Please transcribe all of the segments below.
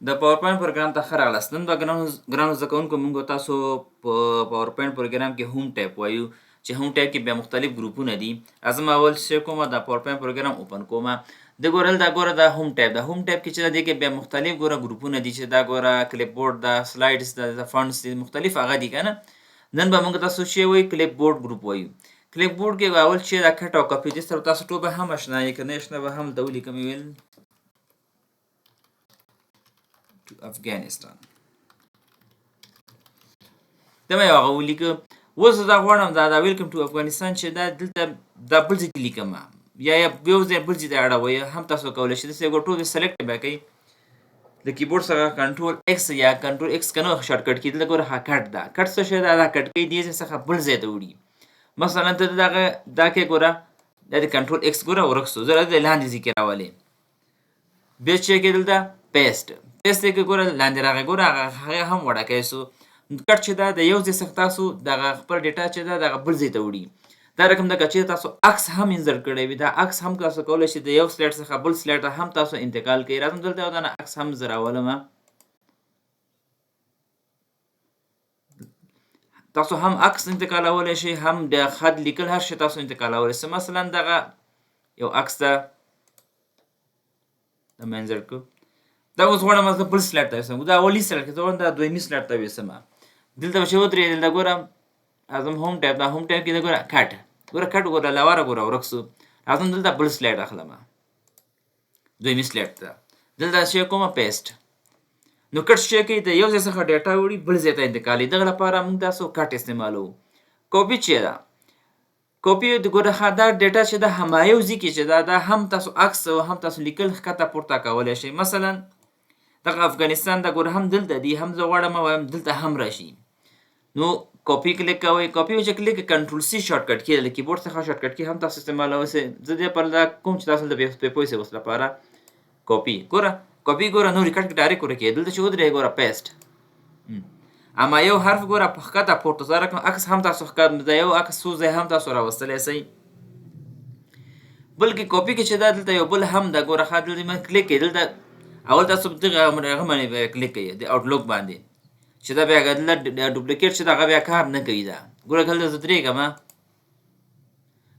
د پاورپوینټ پروګرام ته ښه راغلاست. نن به ګرانو زده کوونکو موږ تاسو په پاورپوینټ پروګرام کې هوم ټیب وایو چې هوم ټیب کې بیا مختلف ګروپونه دي. ازم اول څه کومه د پاورپوینټ پروګرام اوپن کومه د ګوره د هوم ټیب کې چې د کې بیا مختلف ګروپونه دي چې دا ګوره کلیپ بورډ د سلایډز د فونټس دي مختلف هغه دي کنه. نن به موږ تاسو شی وایو کلیپ بورډ ګروپ وایو. کلیپ بورډ کې اول چې دا کټ او کاپی دي سره تاسو ټول به هم آشنا یې کنه شنه به هم د ولیکم ویل to Afghanistan. دا مې هغه ولیکه. اوس دا غواړم دا ویلکم ټو افغانستان چې دا دلته دا بل ځای کې لیکم یا یو ځای بل ځای ته اړوي هم تاسو کولی شئ داسې یو ټول سلیکټ به کوئ د کیبورډ سره کنټرول ایکس یا کنټرول ایکس کنه شارټ کټ کې دلته ګوره ها کټ دا کټ څه شی دا کټ کې دی څخه بل ځای ته وړي. مثلا ته دا کې ګوره د کنټرول ایکس ګوره ورکسو زه د لاندې ذکر راولې به چې کې دلته پیسټ کې ګوره لاندې راغی ګوره هغه هم وړه کوي سو کټ چې دا د یو ځای څخه تاسو د خپل ډیټا چې دا د بل ځای ته وړي. دا رقم د چې تاسو عکس هم انسرټ کړی وي دا عکس هم تاسو کولای شئ د یو سلایډ څخه بل سلایډ ته هم تاسو انتقال کړئ. راځم دلته دا عکس هم زراولم تاسو هم عکس انتقالولی شئ هم د خط لیکل هر شي تاسو انتقالولی شئ. مثلا دغه یو عکس ته د منځر کو دا اوس غواړم زه بل سلایډ ته وسم دا اولی سلایډ کې زه دا دویمي سلایډ ته وسم دلته چې ودرې دلته ګورم اعظم هوم ټیب دا هوم ټیب کې دا ګوره کټ ګوره لواره ګوره ورکسو اعظم دلته بل سلایډ اخلم دویمي سلایډ ته دلته شی کومه پیسټ نو کټ شی کې د یو ځای څخه ډیټا وړي بل ځای ته انتقالي دغه لپاره موږ تاسو کټ استعمالوو. کاپی چې دا کاپی د ګوره دا ډیټا چې دا همایو ځکه چې دا هم تاسو عکس او هم تاسو لیکل ښکته پورته کولی شئ. مثلا دغه افغانستان دا ګوره هم دلته دی هم زه غواړم وایم دلته هم راشي نو کاپی کلیک کوئ کاپی چې کلیک کنټرول سی شارټ کټ کې د کیبورډ څخه شارټ کټ کې هم تاسو استعمالوئ زه دې پر دا کوم چې تاسو د پیپوي سه اوس لپاره کاپی ګوره نو ریکارډ کې ډایرکټ ورکې دلته چې ودرې ګوره پیسټ اما یو حرف ګوره په ښکته پورته سره کوم عکس هم تاسو ښکته د یو عکس څو ځای هم تاسو راوستلی شئ. بلکې کاپی کې چې دا دلته یو بل هم دا ګوره ښه دلته من کلیک کړئ دلته اول تاسو دغه باندې کلیک کړئ د آوټلوک باندې چې دا بیا دلته ډوپلیکیټ چې دغه بیا کار نه کوي دا ګوره دلته زه درېږم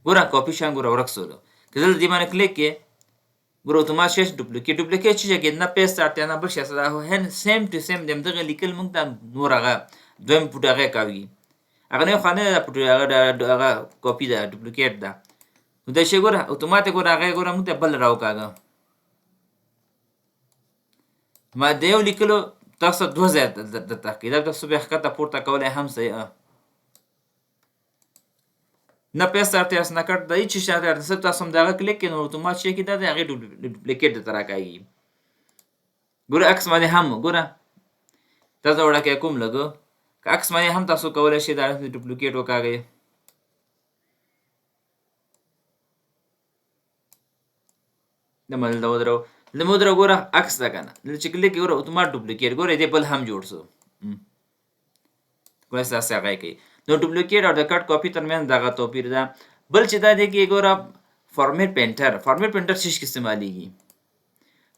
ګوره کاپی شان ګوره ورک سولو که دلته دې باندې کلیک کړې ګوره اتومات شی ډوپلیکیټ چې کې نه پیسټ اړتیا نه بل شی څه سیم ټو سیم دغه لیکل موږ ته نور هغه دویم پوټ هغه کوي هغه نه خو نه پوټ هغه کاپی ده ډوپلیکیټ ده نو دا شی ګوره اتومات ګوره هغه ګوره موږ ته بل راوکاږه ما د یو لیکلو تاسو دوه ځای د تحقیق تاسو بیا ښکته پورته کولی هم صحیح نه پیسټ اړتیا نه کټ د هېڅ شي اړتیا نشته تاسو همدغه کلیک کړئ نو اتومات شی کې دا د هغې ډوپلیکیټ درته راکاږي. ګوره عکس باندې هم ګوره دا زه وړه کوم لږ که عکس باندې هم تاسو کولی شئ دا ډوپلیکیټ وکاږئ د مدلته ودرو لمودره ګوره عکس ده کنه دلته چې کلیک ګوره اتومات ډوپلیکیټ ګوره دې بل هم جوړ سو کوم څه هغه کوي نو ډوپلیکیټ او د کټ کاپی ترمنځ دغه توپیر ده. بل چې دا دی کې ګوره فارمیټ پینټر څه شي استعمالیږي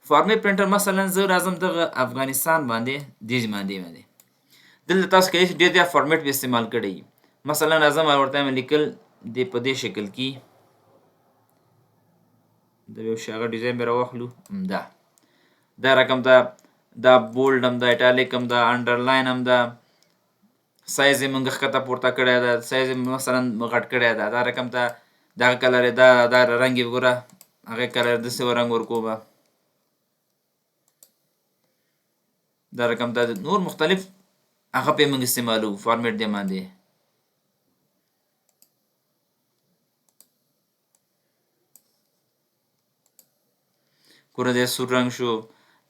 فارمیټ پینټر مثلا زه راځم دغه افغانستان باندې دلته تاسو کې ډېر فارمیټ به استعمال کړئ مثلا راځم ورته لیکل د په دې شکل کې د یو شاغه ډیزاین به راوخلو دا رقم دا بولډ هم دا ایټالیک هم دا انډرلاین هم دا سایز یې موږ ښکته پورته کړی ده سایز یې مثلا غټ کړی ده دا رقم ته دغه کلر یې دا رنګ یې ګوره هغې کلر داسې رنګ ورکوم دا رقم ته نور مختلف هغه پې موږ استعمالوو فارمیټ دې باندې ګوره د سور رنګ شو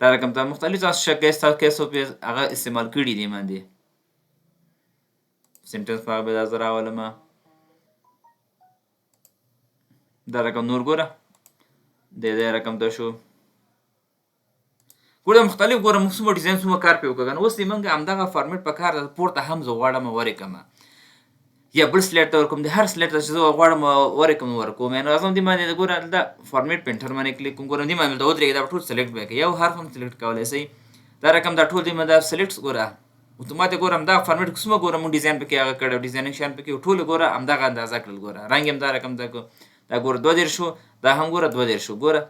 دا رقم ته مختلف تاسو کیسو پې هغه استعمال کړي دي باندې سنټنس په هغه به دا زه راولم دا رقم نور ګوره د رقم ته شو ګوره مختلف ګوره موږ څومره ډیزاین څومره کار پې وکړو اوس دې موږ همدغه فارمیټ په کار ده پورته هم زه غواړم ورکړم یا بل سلایډ ته ورکوم د هر سلایډ ته چې زه غواړم ورکړم ورکوم نو راځم دې باندې ګوره دلته فارمیټ پینټر باندې کلیک کوم ګوره دې باندې ودرېږي دا ټول سلیکټ به کوي یو حرف هم سلیکټ کولی شئ دا رقم دا ټول دی مې دا سلیکټ ګوره اتوماتیک ګورم دا فارمیټ کومه ګوره مونږ ډیزاین پکې هغه کړو ډیزاینینګ شان پکې ټول ګوره همدغه اندازه کړل ګوره رنګ هم دا رقم دا ګوره 2 شو دا هم ګوره 2 شو ګوره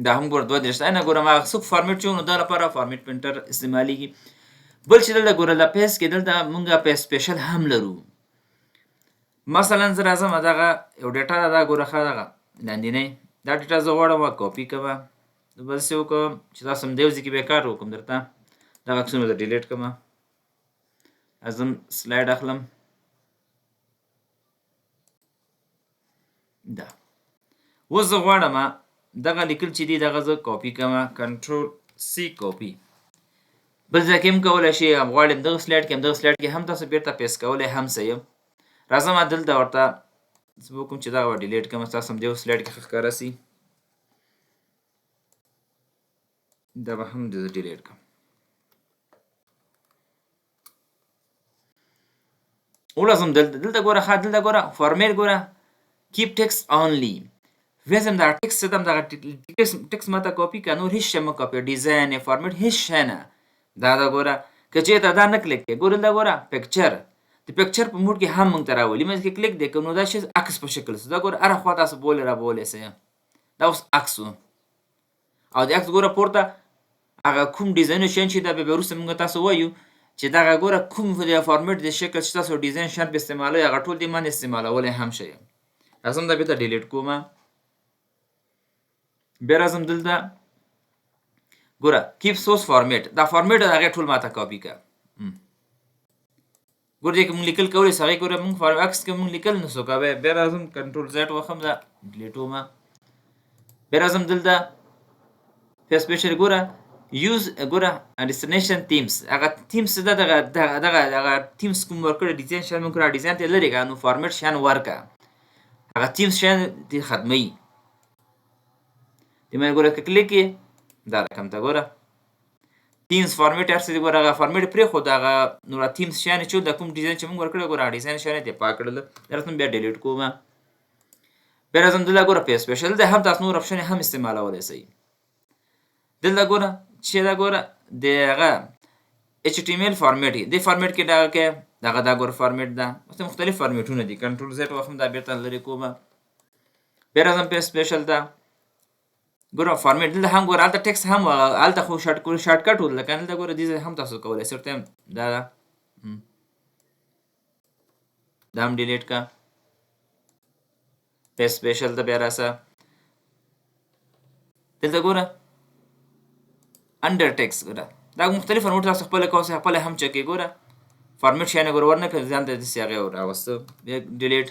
دا هم ګوره 2 نه ګوره ما څوک فارمیټ چون دا لپاره فارمیټ پرنټر استعماليږي بل چې دلته ګوره لا پیس کې دلته مونږه پیس سپیشل هم لرو مثلا زه راځم دغه یو ډیټا دا ګوره ښه دغه لاندې نه دا ډیټا زه غواړم کاپي کوم بل څه وکړم چې تاسو هم دیو ځکه به کار وکم درته دا عکسونه زه ډیلیټ کوم ازم سلاید اخلم دا اوس زه غواړم دغه لیکل چې دی دغه زه کاپي کوم کنټرول سی کاپي بل ځکه هم کولای شي غواړم دغه سلاید کې هم دغه سلاید کې هم تاسو بیرته پیست کولای هم صحیح راځم دلته ورته زه وکم چې دا ډیلیټ کوم تاسو هم دیو سلاید کې ښکاره سي دا به هم ډیلیټ کوم ولازم دلته ګوره ښه دلته ګوره فارمیټ ګوره کیپ ټیکسټ اونلی وزم دا ټیکسټ ستم دا ټیکسټ ماته کاپي کا نور هیڅ شمه کاپي ډیزاین فارمیټ هیڅ شنه دا ګوره کچې ته دا نه کلیک کې ګوره دا ګوره پکچر د پکچر په موډ کې هم مونږ تراولي مې کې کلیک دی نو دا شی عکس په شکل دا ګوره اره خوا تاسو بوله را بوله سي دا اوس عکس او د عکس ګوره پورته هغه کوم ډیزاین شین چې دا به وروسته مونږ تاسو وایو چې دا ګوره کوم د فارمیټ د شکل چې تاسو ډیزاین شان په استعمالوي هغه ټول دی من استعمالول هم شي لازم دا به ډیلیټ کوم بیا لازم دلته ګوره کیپ سورس فارمیټ دا فارمیټ هغه ټول ماته کاپی کا ګوره چې مونږ لیکل کولای سره ګوره مونږ فارمیټ عکس کې مونږ لیکل نو سوکا بیا لازم کنټرول زیډ وخم دا ډیلیټ وما بیا لازم دلته سپیشل ګوره یوز ګوره ډیسټینیشن تیمز هغه تیمز دغه تیمز کوم ورکړه ډیزاین شان موږ را ډیزاین ته لري نو فارمیټ شان ورکا هغه تیمز شان دي خدمي د مې ګوره کلیک دا رقم ته ګوره تیمز فارمیټ ارسه ګوره هغه فارمیټ پرې خو دا نو تیمز شان چې د کوم ډیزاین چې موږ ورکړه ګوره ډیزاین شان ته پاکړل درته بیا ډیلیټ کوم بیا لازم دلته ګوره پیس سپیشل ده هم تاسو نور اپشن هم استعمالولای شئ دلته ګوره چې دا ګوره دغه HTML فارمیټ دی فارمیټ کې دا ګوره فارمیټ ده مختلف فارمیټونه دي کنټرول زیډ وخم دا بیرته لري کومه بیا راځم په سپیشل ده ګوره فارمیټ دلته هم ګوره الته ټیکس هم الته خو شارټ کټ ول لکه دلته ګوره دې هم تاسو کولای سرته دا هم ډیلیټ کا په سپیشل ده بیا راسه دلته ګوره انډر ټیکس ګوره دا مختلف فارمیټ تاسو خپل کوسه خپل هم چکی ګوره فارمیټ شانه ګوره ورنه کړ ځان ته د سیاغه اور راوسته ډیلیټ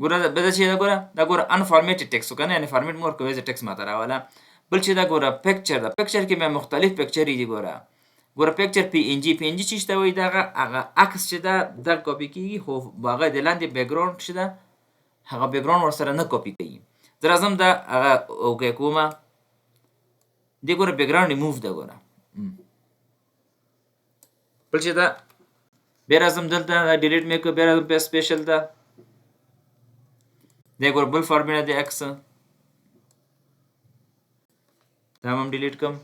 ګوره به دا چې دا ګوره ان فارمیټډ ټیکس کنه یعنی فارمیټ مور کوي چې ټیکس ماته راواله بل چې دا ګوره پکچر دا پکچر کې مې مختلف پکچر دي ګوره پکچر PNG چې څه وایي دا هغه عکس چې دا کاپی کیږي خو باغه د لاندې بیک ګراوند چې دا هغه بیک ګراوند ورسره نه کاپی کوي زه راځم دا هغه اوکې کومه دی ګوره بیک ګراوند ریموو دا ګوره بل چې دا بیا راځم دلته ډیلیټ مې کو بیا راځم په سپیشل دا دی ګوره بل فارمیټ دی عکس دا هم ډیلیټ کوم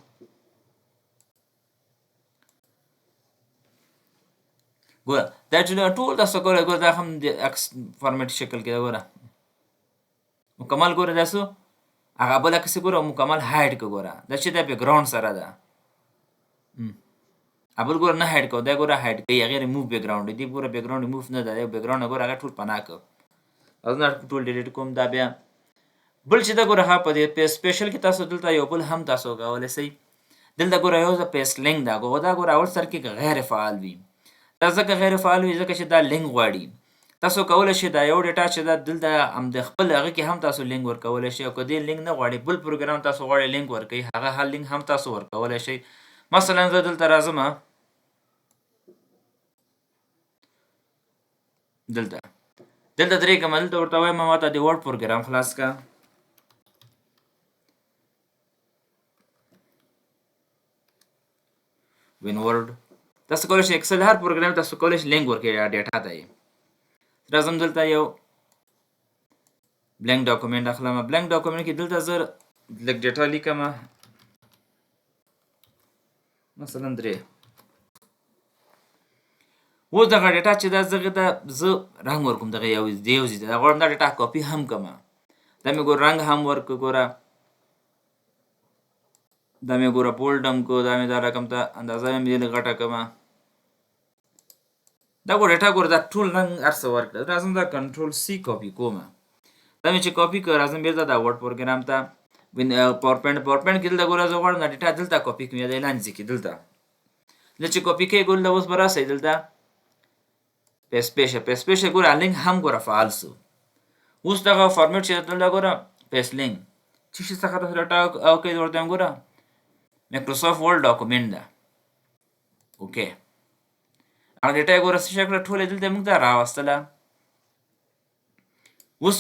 ګوره دا ټول تاسو کولای ګوره دا هم د عکس فارمیټ شکل کې ګوره مکمل ګوره تاسو هغه بل عکس ګوره مکمل هایډ کو ګوره دا چې د بیک ګراوند سره ده ابل ګوره نه هایډ کو دا ګوره هایډ کوي هغه ریموو بیک ګراوند دی ګوره بیک ګراوند ریموو نه ده بیک ګراوند ګوره هغه ټول پناه کو ازنه ټول ډیلیټ کوم دا بیا بل چې دا ګوره ها په دې سپیشل کې تاسو دلته یو بل هم تاسو کولای شئ دلته ګوره یو ځ پیست لینک دا ګوره اول سر کې غیر فعال وي دا ځکه غیر فعال وي ځکه چې دا لینک غواړي تاسو کولای شئ دا یو ډیټا چې دا دلته هم د خپل هغه کې هم تاسو لینک ورکولای شئ او کله لینک نه غواړي بل پروګرام تاسو غواړي لینک ورکړي هغه هر لینک هم تاسو ورکولای شئ مثلا زه دلته راځم دلته درې کوم دلته ورته وایم ماته د ورډ پروګرام خلاص کا وین ورډ تاسو کولای شئ ایکسل هر پروګرام تاسو کولای شئ لینک ورکړئ ډیټا ته راځم دلته یو بلانک ډاکومنت اخلم. بلانک ډاکومنت کې دلته زه لږ ډیټا لیکم، مثلا 3. اوس دغه ډیټا چې دا زه رنګ ورکوم، دغه یو ځای ته غواړم دا ډیټا کاپي هم کړم. دا مې ګوره رنګ هم ورکړه، ګوره دا مې ګوره بولډ هم کو، دا مې دا رقم ته اندازه مې دې غټه کړم. دا ګوره ډیټا ګوره دا ټول رنګ هر څه ورکړه. راځم دا کنټرول سی کاپي کوم. دا مې چې کاپي کړ، راځم بیرته دا ورډ پروګرام ته پاورپوینټ کې دلته ګوره زه غواړم دا ډیټا دلته کاپي کړم، یا د لاندې ځای کې دلته چې کاپي کوي ګوره اوس به راسئ دلته پیسټ ګوره لینک هم ګوره فعال سو. اوس دغه فارمیټ چې دلته ګوره پیسټ لینک چې شي څخه د ډیټا او کې ورته ګوره مایکروسافټ ورډ ډاکومنت ده. اوکې هغه ډیټا ګوره څه شکل ټوله دلته موږ ته راوستله. اوس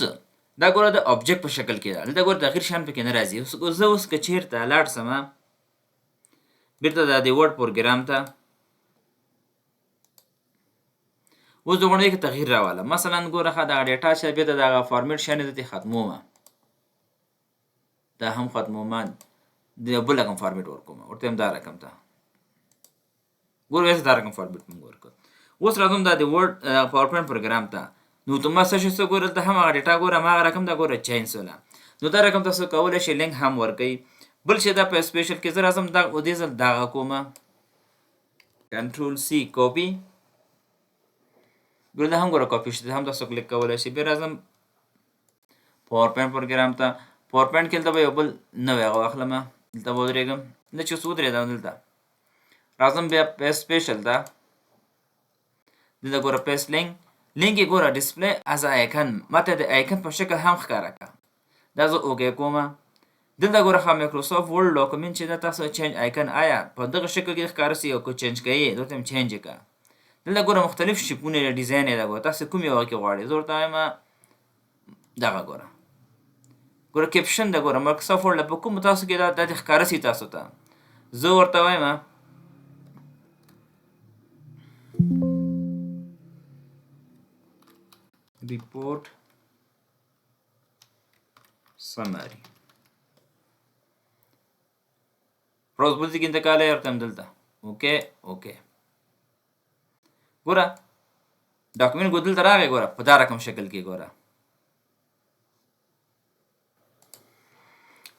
دا ګوره د آبجیکټ په شکل کې ده، دلته ګوره تغییر شان پکې نه راځي. زه اوس که چیرته لاړ سم بیرته د دې ورډ پروګرام ته، اوس د غونډې کې تغییر راواله. مثلا ګوره دا ډیټا چې بیرته دغه فارمیټ شان دې ختمومه، دا هم ختمومه، د بل رقم فارمیټ ورکوم، ورته هم دا رقم ته ګوره ویسه دا رقم فارمیټ موږ ورکړ. اوس راځم دا د ورډ پاورپوینټ پروګرام ته، نو ته ما څه شي څه ګوره دلته هم هغه ډیټا ګوره ما هغه رقم دا ګوره چینج سوله. نو دا رقم تاسو کولی شئ لینک هم ورکوئ. بل چې دا په سپیشل کې زه راځم دا دې ځل دغه کومه کنټرول سی کاپي، ګوره دا هم ګوره کاپي شي، هم تاسو کلیک کولی شئ. بیا راځم پاورپوینټ پروګرام ته. پاورپوینټ کې دلته به یو بل نوی هغه واخلم، دلته به ودرېږم، نه چې اوس ودرېدم دلته راځم بیا پیسټ سپیشل ته، دلته ګوره پیسټ لینک یې ګوره ډسپلی از آیکن، ماته د آیکن په شکل هم ښکاره کړه. دا زه اوکې کوم. دلته ګوره مایکروسافټ ورډ ډاکومنت چې دا تاسو چینج آیکن آیا په دغه شکل کې ښکاره سي او که چینج کوئ دلته هم چینج یې کړه. دلته ګوره مختلف شیپونه ډیزاین یې ده، ګوره تاسو کوم یو کې غواړئ. زه ورته وایم دغه ګوره کیپشن ده، ګوره مایکروسافټ ورډ په کوم تاسو کې دا دې ښکاره سي تاسو ته. زه ورته وایم report summary probability کې انتقال یې ورته دلته اوکې ګوره ډاکومنټ ګو دلته راغی، ګوره په دا رقم شکل کې. ګوره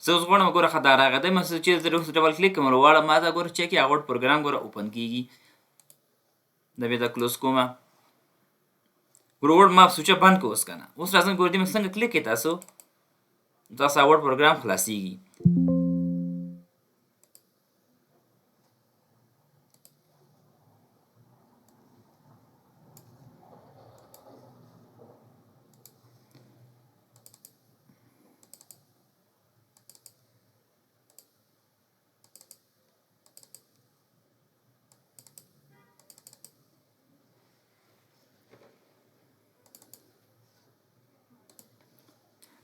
زه اوس غواړم ګوره ښه دا راغی دی، مثلا چې زه اوس ډبل کلیک کوم غواړم ما دا ګوره چیک یې هغه پروګرام ګوره اوپن کېږي. دا بیا دا کلوز کومه، ګوره ورډ ما سوچه بند که اوس که نه. اوس راځم ګوره دې مې څنګه کلیک کړئ تاسو ورډ پروګرام خلاصیږي.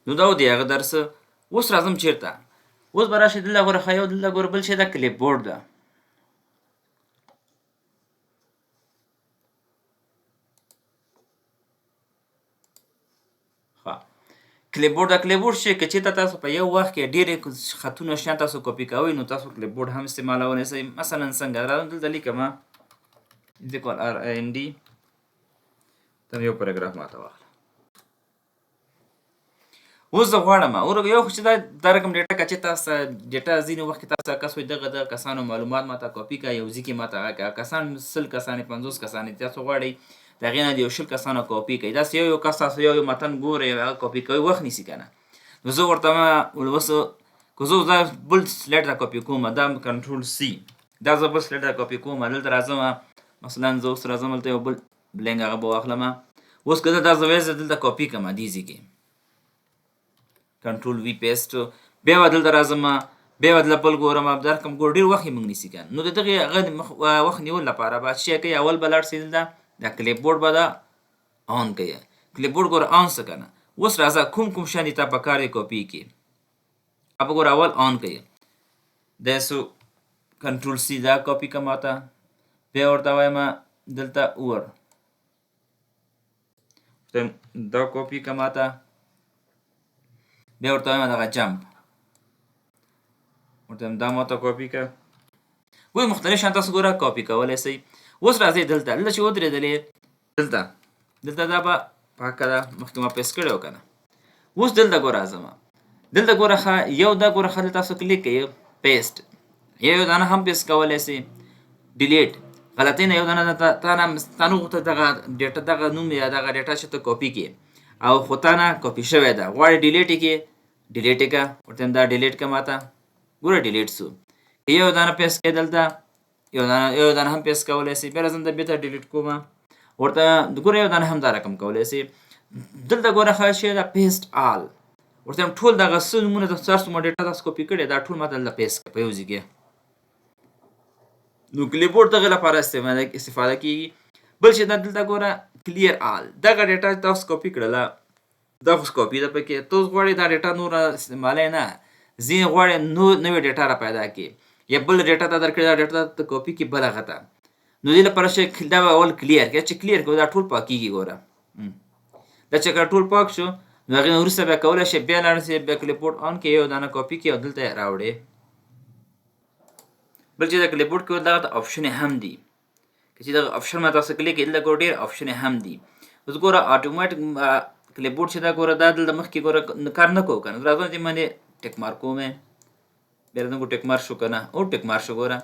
نو دا ودی هغه درس. اوس راځم چیرته، اوس به راشئ دلته ګوره ښه یو دلته ګوره بل شی دا کلیپ بورډ ده. کلیپ بورډ دا کلیپ بورډ شي که چېرته تاسو په یو وخت کې ډېرې خطونه شیان تاسو کاپي کوئ نو تاسو کلیپ بورډ هم استعمالولی شئ. مثلا څنګه راځم دلته لیکم RIND ته یو پاراګراف ماته واخله. اوس زه غواړم یو خو چې دا رقم ډیټا که چې تاسو ډیټا ځینې وخت کې تاسو کس وایي دغه د کسانو معلومات ماته کاپي کړه یو ځای کې ماته هغه کړه، کسان 100 کسان 50 کسان تاسو غواړئ د هغې نه د یو 20 کسانو کاپي کړئ. داسې یو کس تاسو یو متن ګورئ هغه کاپي کوئ وخت نیسي که نه. نو زه ورته اوس که زه بل سلایډ ته کاپي کوم دا کنټرول سی، دا زه بل سلایډ ته کاپي کوم دلته راځم مثلا زه اوس راځم دلته یو بل بلینک هغه به واخلم. اوس که دا زه وایي زه دلته کاپي کړم دې ځای کې کنټرول وی پیسټ، بیا به دلته راځم بیا به دلته بل ګورم دا رقم ګور ډېر وخت یې موږ نیسي که نو د دغې هغه وخت نیولو لپاره به څه شی کوئ اول به لاړ شئ دلته دا کلیپ بورډ به دا آن کوئ. کلیپ بورډ ګوره آن څه که نه. اوس راځه کوم شیان دې ته پکار دی کاپي کړي به ګوره اول آن کوئ. دا سو کنټرول سی دا کاپي کړه ماته، بیا ورته وایم دلته دا کاپی که ماته بیا ورته وایم دغه جمپ ورته دا ماته کاپی که ګورئ مختلف شیان تاسو ګوره کاپی کولی شئ. اوس راځئ دلته چې ودرېدلې دلته دا به پاکه ده مخکې ما پیسټ کړی و که نه. اوس دلته ګوره راځم دلته ګوره ښه یو دا ګوره ښه تاسو کلیک کوئ پیسټ یو دانه هم پیسټ کولی شئ. ډیلیټ غلطۍ نه یو دانه تا نه غوښته دغه ډیټا دغه نوم یا دغه ډیټا چې ته کاپي کړې او خو تا نه کاپي شوی ده غواړې ډیلیټ یې کړې ډیلیټ یې کړه ورته دا ډیلیټ کړه ماته ګوره ډیلیټ شو. یو دانه پیسټ کړې دلته یو دانه هم پیسټ کولی شئ. بیا راځم بېرته ډیلیټ کوم ورته ګوره یو دانه هم دا رقم کولی شئ. دلته ګوره ښه شی ده پیسټ آل ورته ټول دغه څه نومونه ستاسو څومره ډیټا تاسو کاپي کړې دا ټول ماته دلته پیسټ کړه په یو ځای کې. نو کلیپبورډ دغه لپاره استفاده کیږي. بل شی دا دلته ګوره کلیر آل دغه ډیټا تاسو کاپي کړله دا خو کاپي ده پکې تاسو غواړئ دا ډیټا نور استعمالوئ نه ځینې غواړئ نوې ډیټا را پیدا کړي یا بل ډیټا ته درکړي دا ډیټا ته کاپي کړي بل هغه ته. نو دې لپاره دا به اول کلیر کړئ چې کلیر کړو دا ټول پاکیږي. ګوره دا چې کله ټول پاک شو نو هغې نه وروسته بیا کولی شئ بیا لاړ شئ بیا کلیپبورډ آن کړئ یو دانه کاپي کړئ او دلته یې راوړئ. بل چې د کلیپبورډ کې دغه آپشنې هم دي که چې دغه آپشن ما تاسو کلیک کړئ دلته ګوره ډېر آپشنې هم دي. اوس ګوره اټومیټک کلیپبورډ چې دا ګوره دا دلته مخکې ګوره کار نه کوو که نه راځم دې باندې ټیک مارک کوم بیا راځم ټیک مارک شو که نه او ټیک مارک شو. ګوره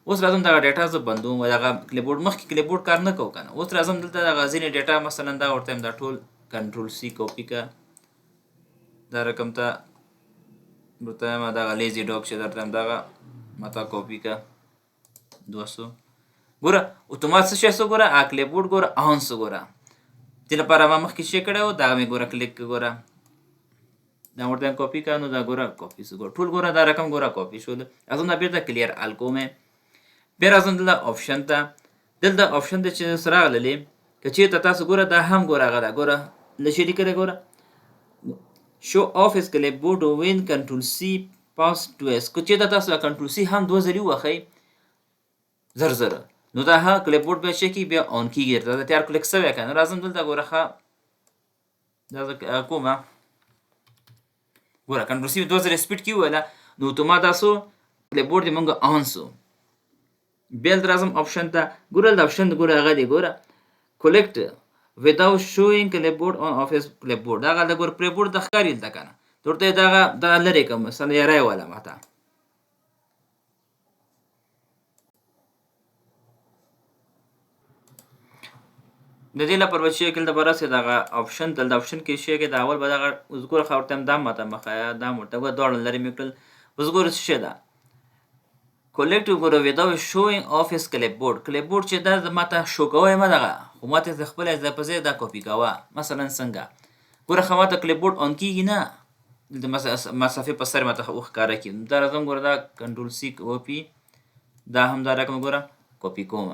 اوس راځم دغه ډیټا زه بندوم دغه کلیپبورډ مخکې کلیپبورډ کار نه کوو که نه. اوس راځم دلته دغه ځینې ډیټا مثلا دا ورته یم دا ټول کنټرول سی کاپي که دا رقم ته ورته یم دغه لیزي ډاګ چې درته یم دغه ماته کاپي که 200 ګوره اتومات څه شی شو ګوره کلیپبورډ ګوره آن شو. ګوره دې لپاره ما مخکې شی کړی و دغه مې ګوره کلیک کړه ګوره دا ورته کاپي که نو دا ګوره کاپي شو. ګوره ټول ګوره دا رقم ګوره کاپي شو. راځم دا بېرته کلیر آل کوم بیا راځم دلته آپشن ته دلته آپشن ته چې اوس راغللې که چېرته تاسو ګوره دا هم ګوره هغه ده ګوره له شي لیکلی ګوره شو آفیس کلیپبورډ وین کنټرول سی پاس ټویس که چېرته تاسو کنټرول سی هم 2 ځلې ووهئ زر نو دا ها کلیپبورډ بیا څه کېږي بیا آن کېږي درته تیار کلیک شوی که نه. راځم دلته ګوره ښه دا زه کومه ګوره کنټرول سی 2 ځلې سپیډ کې وویله نو اتومات دا سو کلیپبورډ دې مونږ آن سو. بیا دلته راځم آپشن ته ګوره د آپشن ګوره هغه دی ګوره کلیکټ without showing clipboard on office clipboard دا غل د ګور کلیپبورډ د ښکاري دلته که نه ورته دغه دا لرې کړم مثلا یې رایواله ماته د دې لپاره به چې دلته به راسې دغه آپشن دلته آپشن کې شی کې د اول به دغه اوس ګوره ښه ورته دا ماته مخایه دا ورته ګوره دواړه لرې مې کړل. اوس ګوره څه شی ده کلیکټ ګوره without showing office clipboard کلیپبورډ چې دا ماته شو کوی مه دغه خو ماته د خپله ځای په ځای دا کاپي کوه مثلا څنګه ګوره ښه ماته کلیپبورډ آن کېږي نه دلته مسافې په سر ماته وښکاره کړي دا راځم ګوره دا کنټرول سی کاپي دا هم دا رقم ګوره کاپي کوم.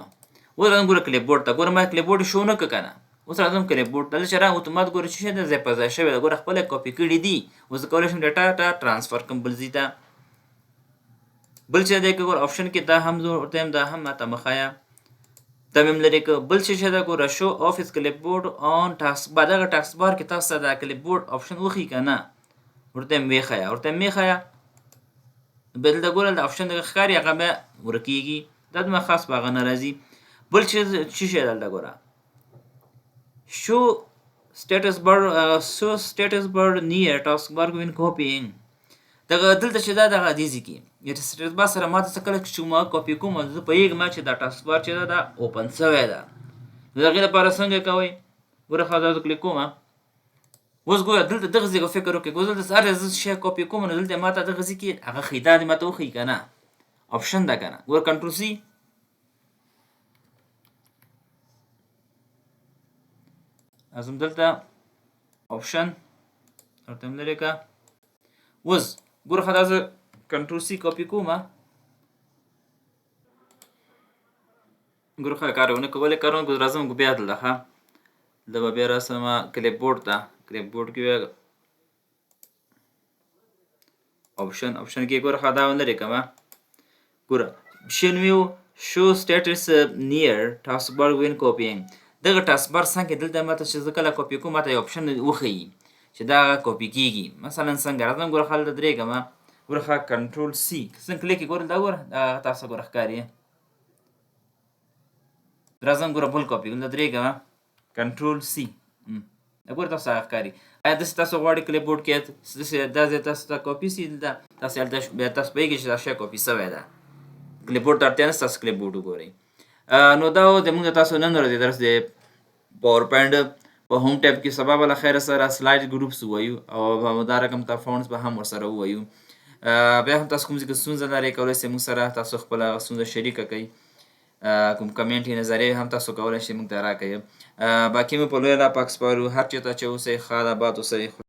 اوس راځم ګوره کلیپبورډ ته ګوره ما کلیپبورډ شو نه کړه که نه. اوس راځم کلیپبورډ ته چې را اتومات ګوره چې شی ده ځای په ځای شوی ده ګوره خپله کاپي کړي دي. اوس زه کولی شم ډیټا ته ټرانسفر کړم بل ځای ته. بل چې دی که ګوره آپشن کې دا هم زه ورته یم دا هم ماته مخایه دا مې هم لرې کړه. بل چې ده ګوره شو آفیس کلیپبورډ آن ټاسک بار دغه ټاسک بار کې تاسو ته دا کلیپبورډ آپشن وښیي که نه ورته یم ویښیه ورته یم ویښیه بیا دلته ګوره د آپشن دغه ښکاري هغه بیا ورکېږي دا دومره خاص په هغه نه راځي. بل چې شی دلته ګوره شو status bar near task bar when copying دغه دلته چې دا دغه دې ځای کې سټیټس بار سره ما ته څه کله چې ما کاپي کوم زه پوهېږم چې دا ټاسک بار چې ده دا اوپن شوی ده. نو د هغې لپاره څنګه کوئ ګوره ښه دا زه کلیک کوم. اوس ګوره دلته دغه ځای فکر وکړئ ګوره دلته هر زه شی کاپي کوم نو دلته ما ته دغه ځای کې هغه ښیي دا دې ما ته وښیي که نه آپشن ده که نه. ګوره کنټرول سی راځم دلته آپشن ورته هم لرې کړه. اوس ګوره ښه دا زه کنټرول سی کاپي کوم ګوره ښه کار ونه کولی کار ونه کولی راځم بیا دلته ښه دلته به بیا راسم کلیپبورډ ته کلیپبورډ کې بیا آپشن کې ګوره ښه دا ونه لرې کړم ګوره شین ویو شو سټیټس نیر ټاسک بار وین کاپینګ دغه ټاسک بار څنګه دلته ماته چې زه کله کاپي کوم ماته یو اپشن وښیي چې دا کاپي کېږي. مثلا څنګه راځم ګوره خلک درېږمه ګوره ښه کنټرول سی څنګه کلیک یې ګوره دا ګوره تاسو ګوره ښکاري راځم ګوره بل کاپي کوم دا درېږمه کنټرول سی ګوره تاسو هغه ښکاري. ایا داسې تاسو غواړئ کلیپبورډ کې داسې دا ځای تاسو ته کاپي سي دلته تاسې هلته بیا تاسو پوهېږئ چې دا شی کاپي سوی ده. کلیپبورډ ته اړتیا نشته تاسو کلیپبورډ وګورئ. نو دا و زموږ د تاسو نن ورځې درس د پاور پوینټ په هوم ټیب کې سبا به له خیره سره سلایډ ګروپس ووایو او دا رقم ته فونټس به هم ورسره ووایو. بیا هم تاسو کوم ځای کې ستونزه لرئ کولی شئ موږ سره تاسو خپله ستونزه شریکه کړئ. کوم کمنټ یې نظریې هم تاسو کولی شئ موږ ته راکړئ. باقي مو په لویه الله پاک سپارو. هر چېرته چې اوسئ ښاد آباد اوسئ.